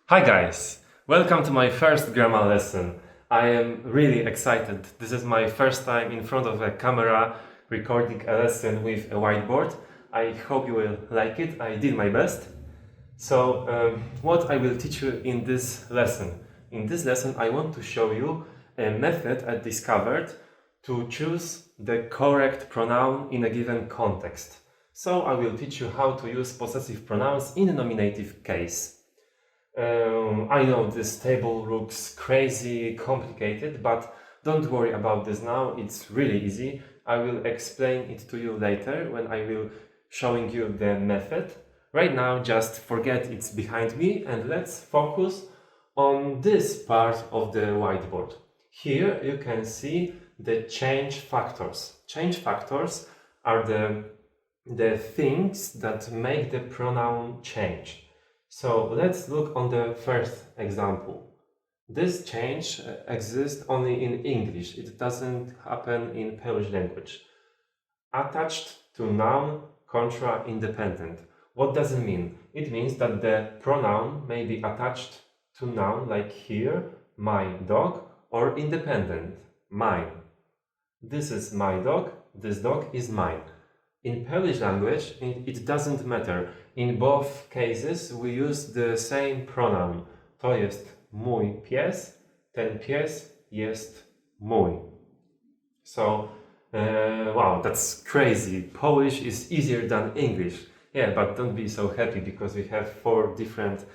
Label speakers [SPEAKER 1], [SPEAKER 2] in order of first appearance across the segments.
[SPEAKER 1] Hi guys! Welcome to my first grammar lesson. I am really excited. This is my first time in front of a camera recording a lesson with a whiteboard. I hope you will like it. I did my best. So, what I will teach you in this lesson? In this lesson, I want to show you a method I discovered to choose the correct pronoun in a given context. So, I will teach you how to use possessive pronouns in a nominative case. I know this table looks crazy complicated, but don't worry about this now, it's really easy. I will explain it to you later when I will showing you the method. Right now, just forget it's behind me and let's focus on this part of the whiteboard. Here you can see the change factors. Change factors are the things that make the pronoun change. So let's look on the first example. This change exists only in English. It doesn't happen in Polish language. Attached to noun contra independent. What does it mean? It means that the pronoun may be attached to noun, like here, my dog, or independent, mine. This is my dog, this dog is mine. In Polish language, it doesn't matter. In both cases, we use the same pronoun. To jest mój pies, ten pies jest mój. So, wow, that's crazy. Polish is easier than English. Yeah, but don't be so happy because we have 4 different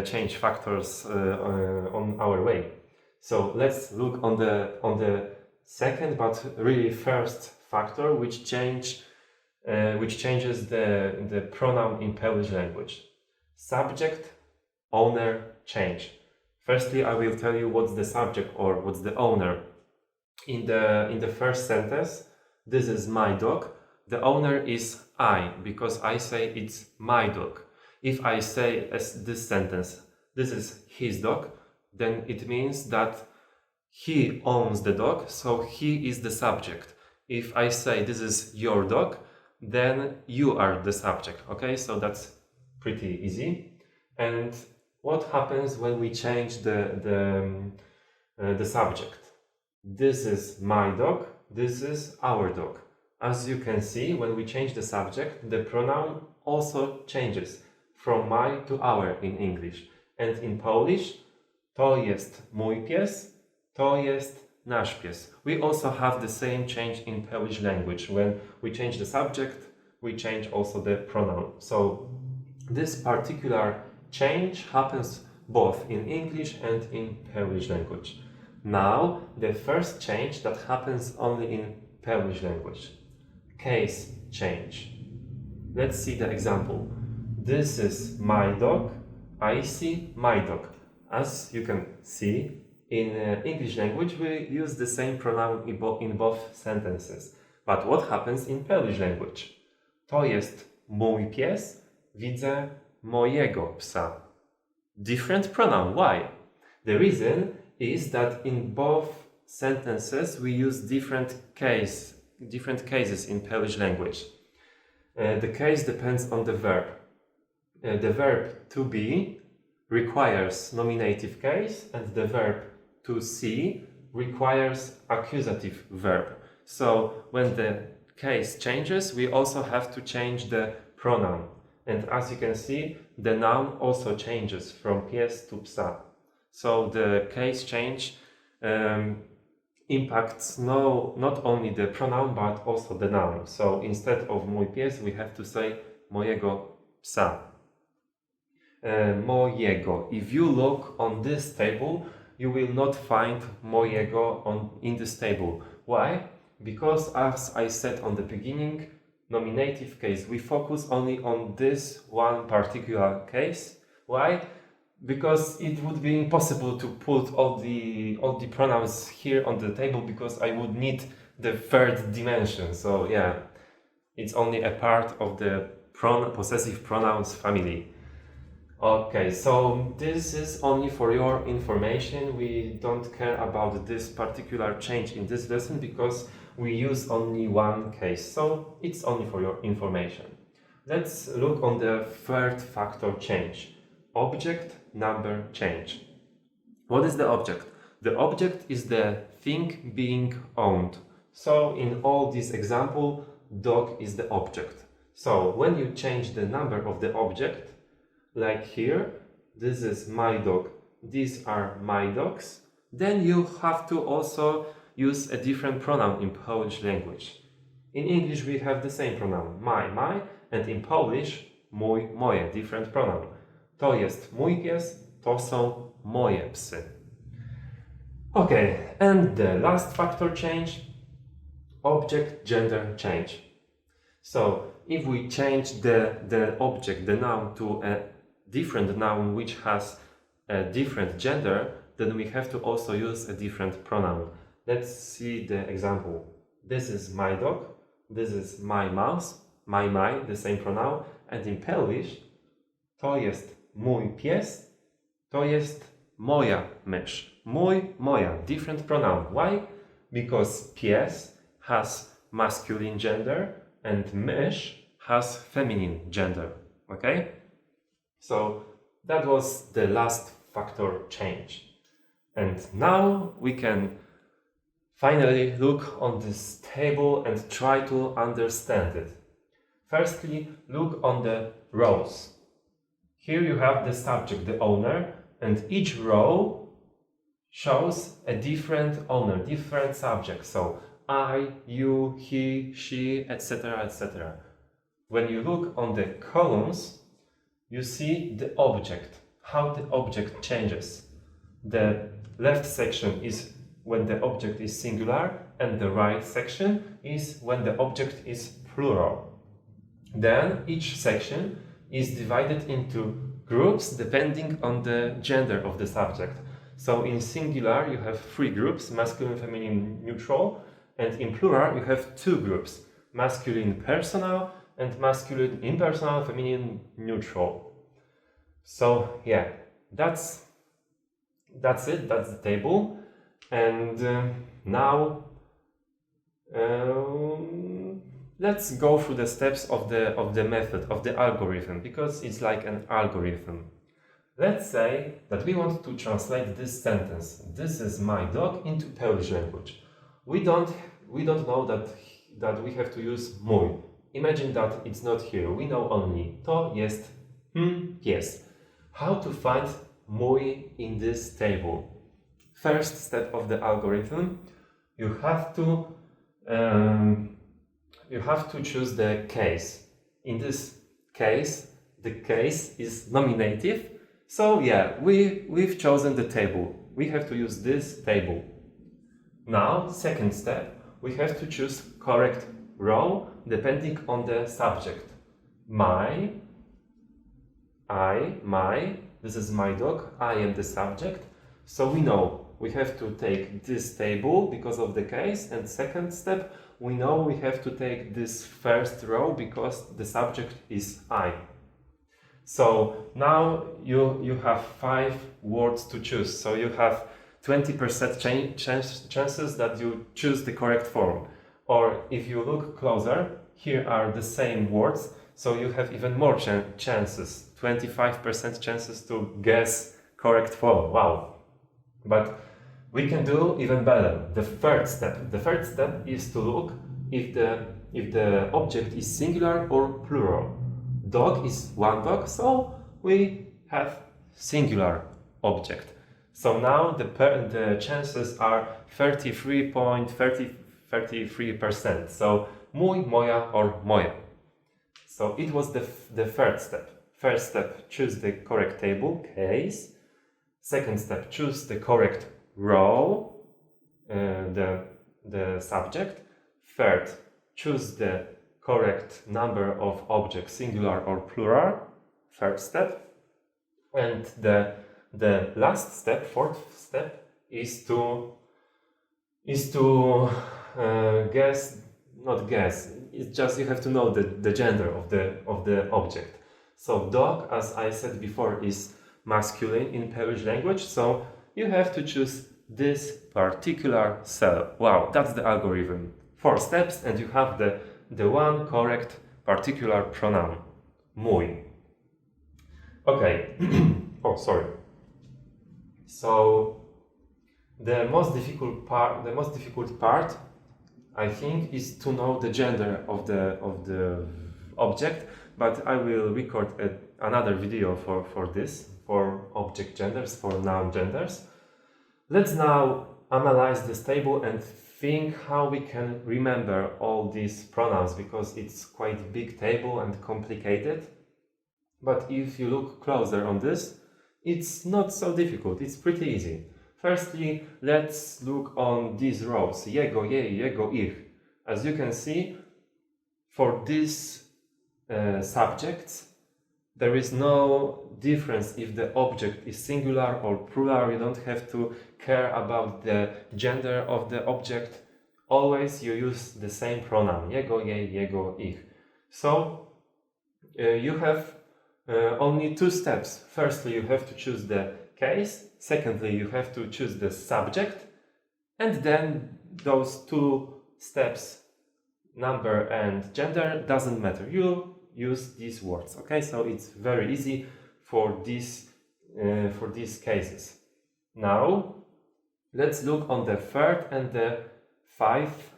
[SPEAKER 1] change factors on our way. So let's look on the second, but really first factor, which changes the pronoun in Polish language. Subject, owner, change. Firstly, I will tell you what's the subject or what's the owner. In the first sentence, this is my dog. The owner is I, because I say it's my dog. If I say as this sentence, this is his dog, then it means that he owns the dog, so he is the subject. If I say this is your dog, then you are the subject. Okay, so that's pretty easy. And what happens when we change the subject? This is my dog, this is our dog. As you can see, when we change the subject, the pronoun also changes from my to our in English. And in Polish, to jest mój pies, to jest nasz pies. We also have the same change in Polish language. When we change the subject, we change also the pronoun. So this particular change happens both in English and in Polish language. Now, the first change that happens only in Polish language. Case change. Let's see the example. This is my dog. I see my dog. As you can see, in English language, we use the same pronoun in both sentences. But what happens in Polish language? To jest mój pies, widzę mojego psa. Different pronoun. Why? The reason is that in both sentences we use different cases in Polish language. The case depends on the verb. The verb to be requires nominative case, and the verb to see requires accusative verb. So when the case changes, we also have to change the pronoun. And as you can see, the noun also changes from pies to psa. So the case change impacts not only the pronoun, but also the noun. So instead of mój pies, we have to say mojego psa. Mojego. If you look on this table, you will not find mojego in this table. Why? Because as I said on the beginning, nominative case, we focus only on this one particular case. Why? Because it would be impossible to put all the pronouns here on the table, because I would need the third dimension. So yeah, it's only a part of the possessive pronouns family. Okay, so this is only for your information. We don't care about this particular change in this lesson because we use only one case. So it's only for your information. Let's look on the third factor change. object number change. What is the object? The object is the thing being owned. So in all this example, dog is the object. So when you change the number of the object, like here, this is my dog, these are my dogs, then you have to also use a different pronoun in Polish language. In English we have the same pronoun, my, and in Polish mój, moje, different pronoun. To jest mój pies, to są moje psy. Okay, and the last factor change, object gender change. So if we change the object, the noun, to a different noun which has a different gender, then we have to also use a different pronoun. Let's see the example. This is my dog, this is my mouse, my, the same pronoun, and in Polish to jest mój pies, to jest moja mysz. Mój, moja, different pronoun. Why? Because pies has masculine gender and mysz has feminine gender. Okay? So that was the last factor change. And now we can finally look on this table and try to understand it. Firstly, look on the rows. Here you have the subject, the owner, and each row shows a different owner, different subject. So I, you, he, she, etc., etc. When you look on the columns, you see the object, how the object changes. The left section is when the object is singular, and the right section is when the object is plural. Then each section is divided into groups depending on the gender of the subject. So in singular you have 3 groups, masculine, feminine, neutral, and in plural you have 2 groups, masculine personal and masculine impersonal, feminine neutral. So yeah, that's it, that's the table. And now let's go through the steps of the method, of the algorithm, because it's like an algorithm. Let's say that we want to translate this sentence, this is my dog, into Polish language. We don't know that we have to use mój. Imagine that it's not here. We know only to jest pies. How to find mój in this table? First step of the algorithm, you have to choose the case. In this case, the case is nominative. So yeah, we've chosen the table. We have to use this table. Now, second step, we have to choose correct row depending on the subject. My, this is my dog, I am the subject. So we know we have to take this table because of the case, and second step, we know we have to take this first row because the subject is I. So now you have 5 words to choose. So you have 20% chances that you choose the correct form. Or if you look closer, here are the same words, so you have even more chances, 25% chances to guess correct form. Wow! But we can do even better. The third step is to look if the object is singular or plural. Dog is one dog, so we have singular object. So now the chances are 33%. So mój, moja, or moja. So it was the third step. First step, choose the correct table, case. Second step, choose the correct row, the subject. Third, choose the correct number of objects, singular or plural. Third step. And the last step, fourth step, is to not guess. It's just you have to know the gender of the object. So dog, as I said before, is masculine in Polish language. So you have to choose this particular cell. Wow, that's the algorithm. 4 steps, and you have the one correct particular pronoun, mój. Okay. Oh, sorry. So the most difficult part, I think, is to know the gender of the object. But I will record another video for this, for object genders, for noun genders. Let's now analyze this table and think how we can remember all these pronouns, because it's quite a big table and complicated. But if you look closer on this, it's not so difficult, it's pretty easy. Firstly, let's look on these rows, jego, jej, jego, ich. As you can see, for these subjects, there is no difference if the object is singular or plural. You don't have to care about the gender of the object. Always you use the same pronoun, jego, jej, jego, ich. So you have only two steps. Firstly, you have to choose the case. Secondly, you have to choose the subject. And then those two steps, number and gender, doesn't matter. You use these words. Okay, so it's very easy for these cases. Now let's look on the third and the fifth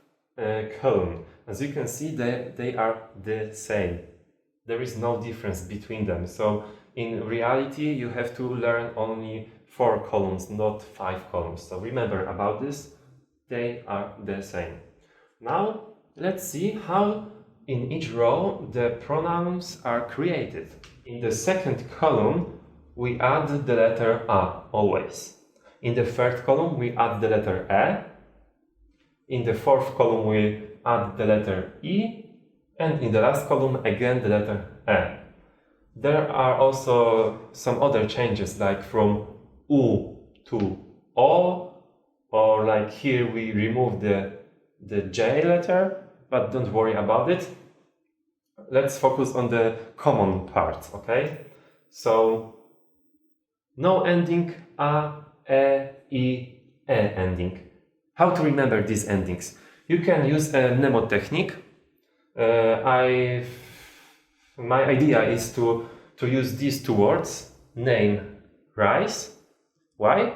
[SPEAKER 1] column. As you can see, they are the same. There is no difference between them. So in reality, you have to learn only 4 columns, not 5 columns. So remember about this, they are the same. Now let's see how in each row the pronouns are created. In the second column, we add the letter A, always. In the third column, we add the letter E. In the fourth column, we add the letter E. And in the last column, again, the letter E. There are also some other changes, like from U to O, or like here we remove the J letter, but don't worry about it. Let's focus on the common parts, okay? So, no ending, A, E, ending. How to remember these endings? You can use a mnemotechnique. My idea is to use these two words, name, rice. Why?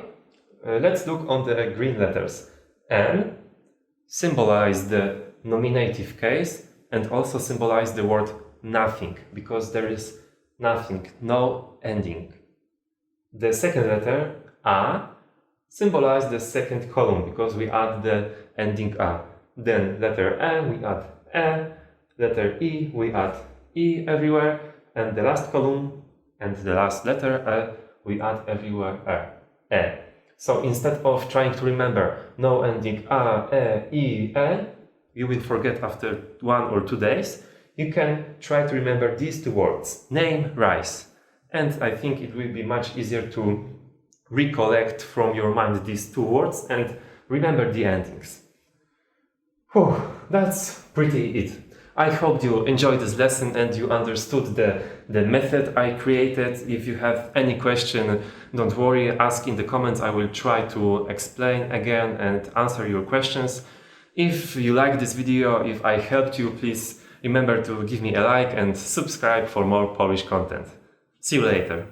[SPEAKER 1] Let's look on the green letters. N symbolize the nominative case and also symbolize the word nothing, because there is nothing, no ending. The second letter, A, symbolize the second column, because we add the ending A. Then letter E, we add E. Letter E, we add E everywhere. And the last column and the last letter, we add everywhere E. So instead of trying to remember no ending A, E, you will forget after 1 or 2 days. You can try to remember these two words, name, rice. And I think it will be much easier to recollect from your mind these two words and remember the endings. Whew, that's pretty it. I hope you enjoyed this lesson and you understood the method I created. If you have any question, don't worry, ask in the comments. I will try to explain again and answer your questions. If you like this video, if I helped you, please remember to give me a like and subscribe for more Polish content. See you later.